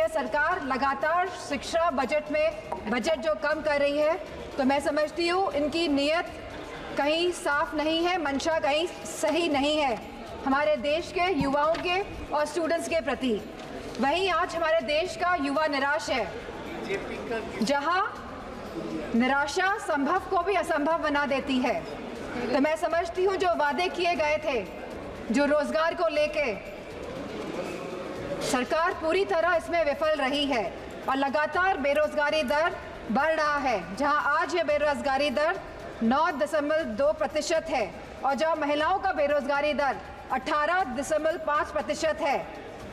यह सरकार लगातार शिक्षा बजट जो कम कर रही है, तो मैं समझती हूँ इनकी नीयत कहीं साफ नहीं है, मंशा कहीं सही नहीं है हमारे देश के युवाओं के और स्टूडेंट्स के प्रति। वहीं आज हमारे देश का युवा निराश है, जहां निराशा संभव को भी असंभव बना देती है। तो मैं समझती हूँ जो वादे किए गए थे, जो रोजगार को लेके, सरकार पूरी तरह इसमें विफल रही है और लगातार बेरोजगारी दर बढ़ रहा है। जहां आज ये बेरोजगारी दर 9.2% है और जहां महिलाओं का बेरोजगारी दर 18.5% है।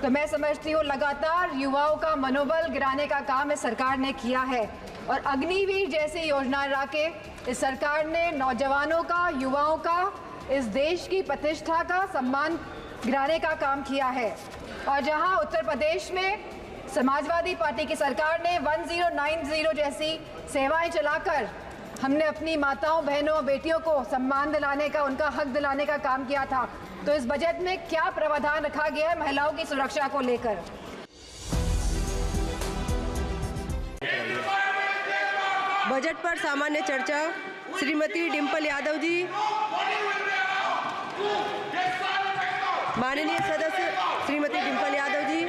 तो मैं समझती हूँ लगातार युवाओं का मनोबल गिराने का काम इस सरकार ने किया है और अग्निवीर जैसी योजना ला के इस सरकार ने नौजवानों का, युवाओं का, इस देश की प्रतिष्ठा का, सम्मान गिराने का काम किया है। और जहां उत्तर प्रदेश में समाजवादी पार्टी की सरकार ने 1090 जैसी सेवाएं चलाकर हमने अपनी माताओं, बहनों, बेटियों को सम्मान दिलाने का, उनका हक दिलाने का काम किया था, तो इस बजट में क्या प्रावधान रखा गया है महिलाओं की सुरक्षा को लेकर? बजट पर सामान्य चर्चा। श्रीमती डिम्पल यादव जी। माननीय सदस्य श्रीमती डिम्पल यादव जी।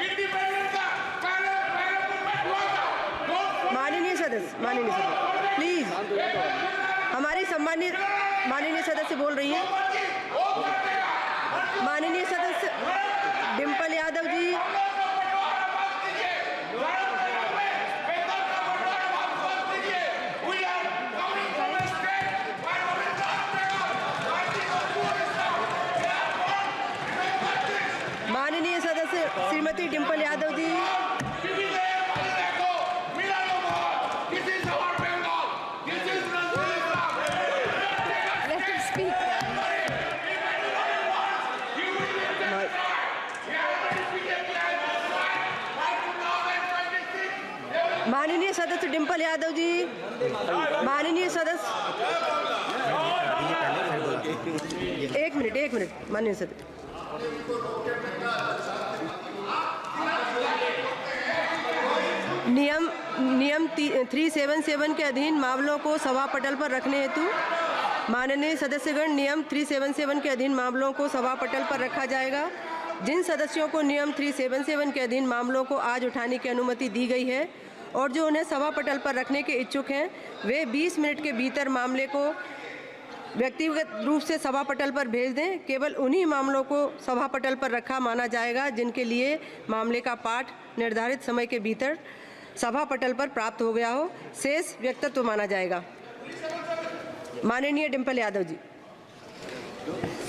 माननीय सदस्य प्लीज, हमारी सम्मानित माननीय सदस्य बोल रही हैं। माननीय सदस्य डिम्पल यादव जी। माननीय सदस्य श्रीमती डिम्पल यादव जी। माननीय सदस्य डिम्पल यादव जी। माननीय सदस्य एक मिनट माननीय सदस्य। नियम 377 के अधीन मामलों को सभा पटल पर रखने हेतु माननीय सदस्यगण, नियम 377 के अधीन मामलों को सभा पटल पर रखा जाएगा। जिन सदस्यों को नियम 377 के अधीन मामलों को आज उठाने की अनुमति दी गई है और जो उन्हें सभा पटल पर रखने के इच्छुक हैं, वे 20 मिनट के भीतर मामले को व्यक्तिगत रूप से सभा पटल पर भेज दें। केवल उन्हीं मामलों को सभा पटल पर रखा माना जाएगा जिनके लिए मामले का पाठ निर्धारित समय के भीतर सभा पटल पर प्राप्त हो गया हो, शेष व्यक्तित्व माना जाएगा। माननीय डिम्पल यादव जी।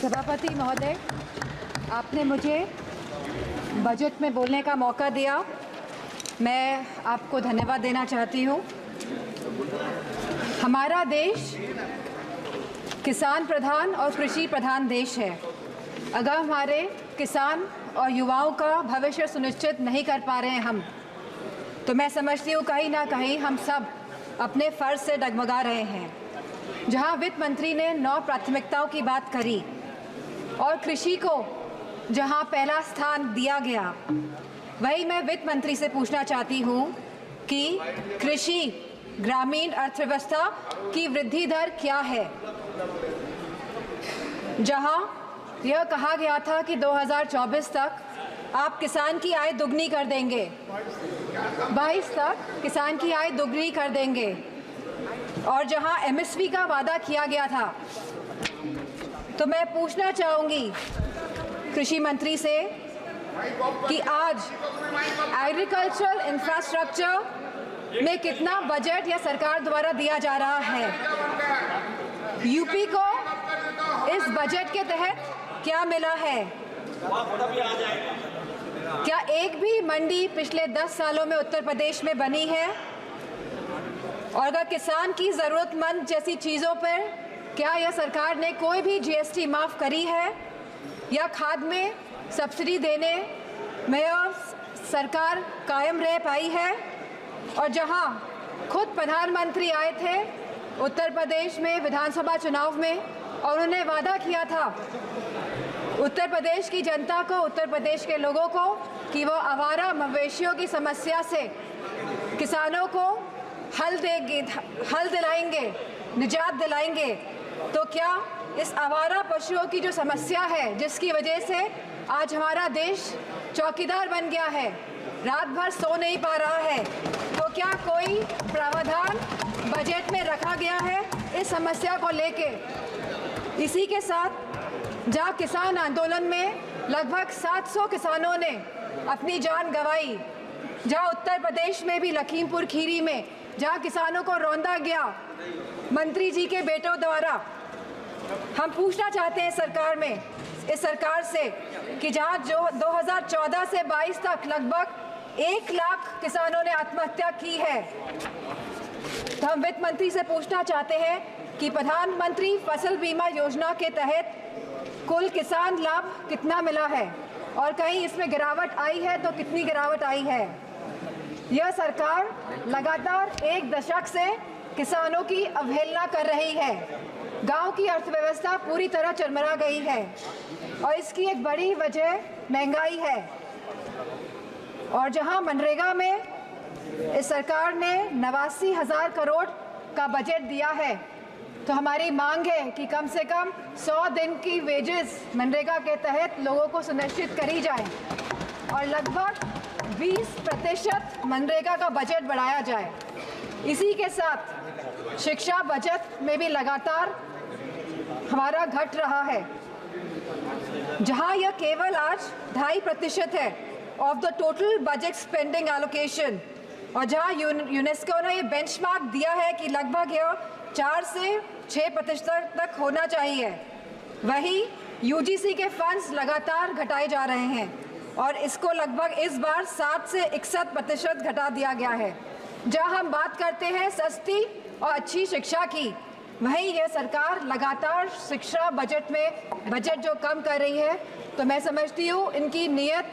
सभापति महोदय, आपने मुझे बजट में बोलने का मौका दिया, मैं आपको धन्यवाद देना चाहती हूँ। हमारा देश किसान प्रधान और कृषि प्रधान देश है। अगर हमारे किसान और युवाओं का भविष्य सुनिश्चित नहीं कर पा रहे हैं हम, तो मैं समझती हूँ कहीं ना कहीं हम सब अपने फ़र्ज से डगमगा रहे हैं। जहाँ वित्त मंत्री ने 9 प्राथमिकताओं की बात करी और कृषि को जहाँ पहला स्थान दिया गया, वही मैं वित्त मंत्री से पूछना चाहती हूँ कि कृषि ग्रामीण अर्थव्यवस्था की वृद्धि दर क्या है। जहां यह कहा गया था कि 2024 तक आप किसान की आय दुगनी कर देंगे, 22 तक किसान की आय दुगनी कर देंगे, और जहां एमएसपी का वादा किया गया था, तो मैं पूछना चाहूँगी कृषि मंत्री से कि आज एग्रीकल्चरल इंफ्रास्ट्रक्चर में कितना बजट या सरकार द्वारा दिया जा रहा है। यूपी को इस बजट के तहत क्या मिला है? क्या एक भी मंडी पिछले 10 सालों में उत्तर प्रदेश में बनी है? और अगर किसान की ज़रूरतमंद जैसी चीज़ों पर क्या यह सरकार ने कोई भी जीएसटी माफ़ करी है या खाद में सब्सिडी देने में सरकार कायम रह पाई है? और जहां खुद प्रधानमंत्री आए थे उत्तर प्रदेश में विधानसभा चुनाव में और उन्होंने वादा किया था उत्तर प्रदेश की जनता को, उत्तर प्रदेश के लोगों को कि वो आवारा मवेशियों की समस्या से किसानों को हल दिलाएंगे, निजात दिलाएंगे। तो क्या इस आवारा पशुओं की जो समस्या है, जिसकी वजह से आज हमारा देश चौकीदार बन गया है, रात भर सो नहीं पा रहा है, तो क्या कोई प्रावधान बजट में रखा गया है इस समस्या को लेके? इसी के साथ जहाँ किसान आंदोलन में लगभग 700 किसानों ने अपनी जान गंवाई, जहाँ उत्तर प्रदेश में भी लखीमपुर खीरी में जहाँ किसानों को रौंदा गया मंत्री जी के बेटों द्वारा, हम पूछना चाहते हैं इस सरकार से कि जहाँ जो 2014 से 22 तक लगभग 1 लाख किसानों ने आत्महत्या की है, तो हम वित्त मंत्री से पूछना चाहते हैं कि प्रधानमंत्री फसल बीमा योजना के तहत कुल किसान लाभ कितना मिला है और कहीं इसमें गिरावट आई है तो कितनी गिरावट आई है। यह सरकार लगातार 1 दशक से किसानों की अवहेलना कर रही है। गांव की अर्थव्यवस्था पूरी तरह चरमरा गई है और इसकी एक बड़ी वजह महंगाई है। और जहां मनरेगा में इस सरकार ने 89,000 करोड़ का बजट दिया है, तो हमारी मांग है कि कम से कम 100 दिन की वेजेस मनरेगा के तहत लोगों को सुनिश्चित करी जाए और लगभग 20% मनरेगा का बजट बढ़ाया जाए। इसी के साथ शिक्षा बजट में भी लगातार हमारा घट रहा है, जहां यह केवल आज 2.5% है of the total budget spending allocation, और जहां यूनेस्को ने ये बेंचमार्क दिया है कि लगभग यह 4 से 6% तक होना चाहिए, वही यूजीसी के फंड्स लगातार घटाए जा रहे हैं और इसको लगभग इस बार 60 से 61% घटा दिया गया है। जहां हम बात करते हैं सस्ती और अच्छी शिक्षा की, वहीं यह सरकार लगातार शिक्षा बजट जो कम कर रही है, तो मैं समझती हूँ इनकी नीयत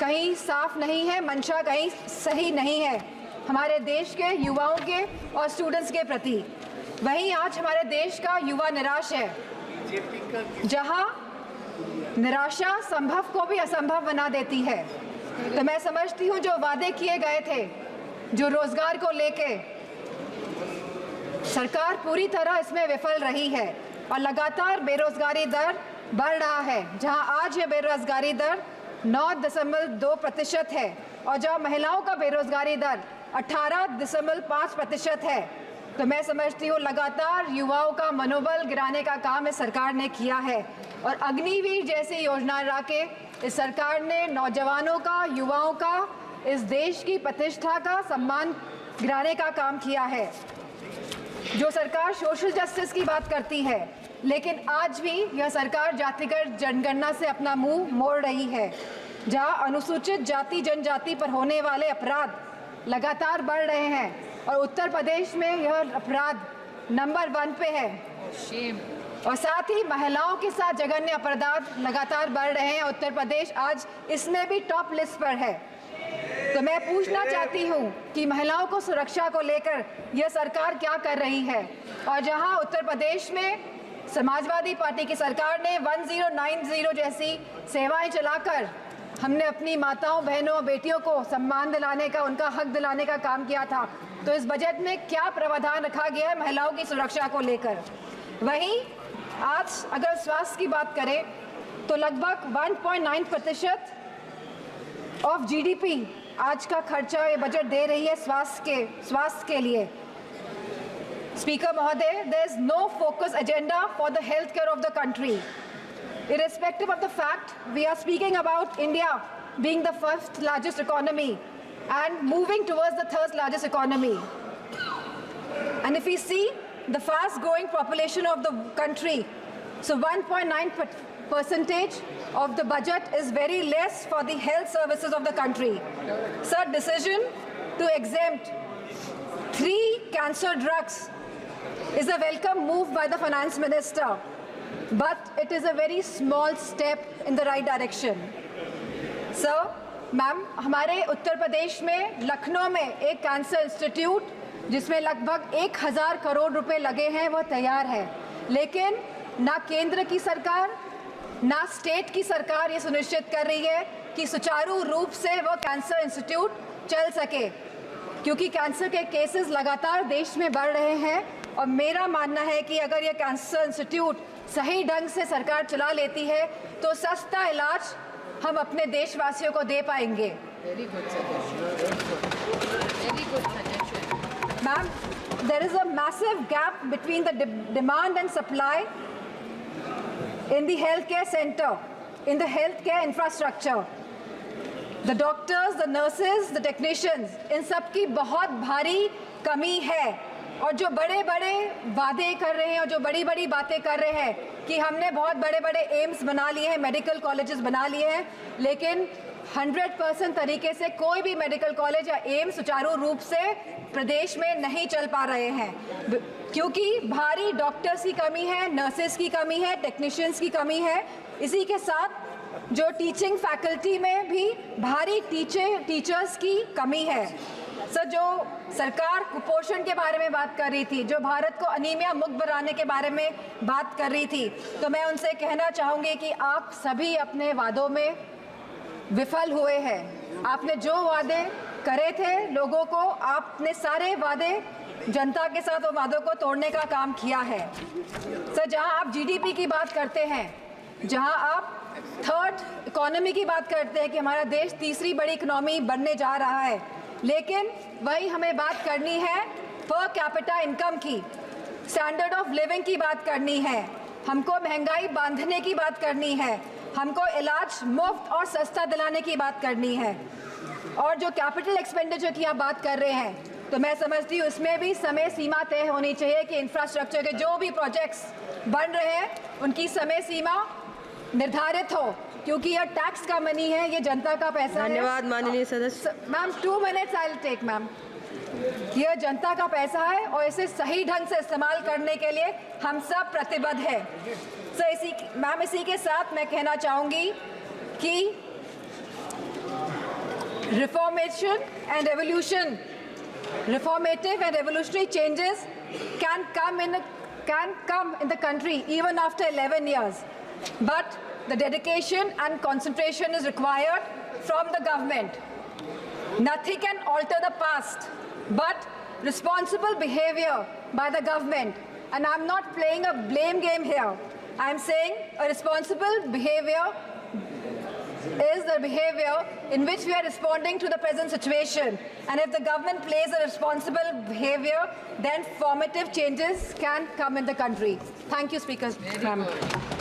कहीं साफ नहीं है, मंशा कहीं सही नहीं है हमारे देश के युवाओं के और स्टूडेंट्स के प्रति। वहीं आज हमारे देश का युवा निराश है, जहां निराशा संभव को भी असंभव बना देती है। तो मैं समझती हूँ जो वादे किए गए थे, जो रोजगार को लेके, सरकार पूरी तरह इसमें विफल रही है और लगातार बेरोजगारी दर बढ़ रहा है। जहां आज ये बेरोजगारी दर 9.2% है और जहां महिलाओं का बेरोजगारी दर 18.5% है। तो मैं समझती हूँ लगातार युवाओं का मनोबल गिराने का काम इस सरकार ने किया है और अग्निवीर जैसी योजना ला के इस सरकार ने नौजवानों का, युवाओं का, इस देश की प्रतिष्ठा का सम्मान गिराने का काम किया है। जो सरकार सोशल जस्टिस की बात करती है, लेकिन आज भी यह सरकार जातिगत जनगणना से अपना मुंह मोड़ रही है, जहां अनुसूचित जाति जनजाति पर होने वाले अपराध लगातार बढ़ रहे हैं और उत्तर प्रदेश में यह अपराध नंबर 1 पे है। और साथ ही महिलाओं के साथ जघन्य अपराध लगातार बढ़ रहे हैं। उत्तर प्रदेश आज इसमें भी टॉप लिस्ट पर है। तो मैं पूछना चाहती हूँ कि महिलाओं को सुरक्षा को लेकर यह सरकार क्या कर रही है। और जहां उत्तर प्रदेश में समाजवादी पार्टी की सरकार ने 1090 जैसी सेवाएं चलाकर हमने अपनी माताओं, बहनों, बेटियों को सम्मान दिलाने का, उनका हक दिलाने का काम किया था, तो इस बजट में क्या प्रावधान रखा गया है महिलाओं की सुरक्षा को लेकर? वहीं आज अगर स्वास्थ्य की बात करें तो लगभग 1.9% ऑफ जीडीपी आज का खर्चा ये बजट दे रही है स्वास्थ्य के लिए। स्पीकर महोदय, there is no focus agenda for the healthcare of the country. Irrespective of the fact we are speaking about India being the 1st largest economy and moving towards the 3rd largest economy. And if we see the fast growing population of the country, so 1.9% of the budget is very less for the health services of the country. Sir, decision to exempt 3 cancer drugs is a welcome move by the finance minister, but it is a very small step in the right direction. Sir, ma'am, हमारे उत्तर प्रदेश में लखनऊ में एक cancer institute जिसमें लगभग 1000 करोड़ रुपए लगे हैं, वो तैयार है, लेकिन ना केंद्र की सरकार ना स्टेट की सरकार ये सुनिश्चित कर रही है कि सुचारू रूप से वो कैंसर इंस्टीट्यूट चल सके, क्योंकि कैंसर के केसेस लगातार देश में बढ़ रहे हैं। और मेरा मानना है कि अगर ये कैंसर इंस्टीट्यूट सही ढंग से सरकार चला लेती है तो सस्ता इलाज हम अपने देशवासियों को दे पाएंगे। Very good suggestion. Very good suggestion. Ma'am, there is a massive gap between the demand and supply in the healthcare center, in the healthcare infrastructure. The doctors, the nurses, the technicians, इन सब की बहुत भारी कमी है। और जो बड़े बड़े वादे कर रहे हैं और जो बड़ी बड़ी बातें कर रहे हैं कि हमने बहुत बड़े बड़े एम्स बना लिए हैं, मेडिकल कॉलेजेस बना लिए हैं, लेकिन 100% तरीके से कोई भी मेडिकल कॉलेज या एम्स सुचारू रूप से प्रदेश में नहीं चल पा रहे हैं, क्योंकि भारी डॉक्टर्स की कमी है, नर्सेस की कमी है, टेक्नीशियंस की कमी है। इसी के साथ जो टीचिंग फैकल्टी में भी भारी टीचर्स की कमी है। सर, जो सरकार कुपोषण के बारे में बात कर रही थी, जो भारत को अनीमिया मुक्त बनाने के बारे में बात कर रही थी, तो मैं उनसे कहना चाहूँगी कि आप सभी अपने वादों में विफल हुए हैं। आपने जो वादे करे थे लोगों को, आपने सारे वादे जनता के साथ वो वादों को तोड़ने का काम किया है। सर, जहां आप जीडीपी की बात करते हैं, जहां आप थर्ड इकोनॉमी की बात करते हैं कि हमारा देश तीसरी बड़ी इकोनॉमी बनने जा रहा है, लेकिन वही हमें बात करनी है पर कैपिटा इनकम की, स्टैंडर्ड ऑफ लिविंग की बात करनी है, हमको महंगाई बांधने की बात करनी है, हमको इलाज मुफ्त और सस्ता दिलाने की बात करनी है। और जो कैपिटल एक्सपेंडिचर की आप बात कर रहे हैं, तो मैं समझती हूँ इसमें भी समय सीमा तय होनी चाहिए कि इंफ्रास्ट्रक्चर के जो भी प्रोजेक्ट्स बन रहे हैं उनकी समय सीमा निर्धारित हो, क्योंकि यह टैक्स का मनी है, ये जनता का पैसा है। धन्यवाद माननीय सदस्य। Ma'am 2 minutes I will take ma'am. यह जनता का पैसा है और इसे सही ढंग से इस्तेमाल करने के लिए हम सब प्रतिबद्ध हैं। मैम, इसी के साथ मैं कहना चाहूँगी कि reformation and revolution, reformative and revolutionary changes can come in the country even after 11 years, but the dedication and concentration is required from the government. Nothing can alter the past but responsible behavior by the government, and I'm not playing a blame game here. I'm saying a responsible behavior is the behavior in which we are responding to the present situation, and if the government plays a responsible behavior, then formative changes can come in the country. Thank you, Speaker. Very Ma'am. good.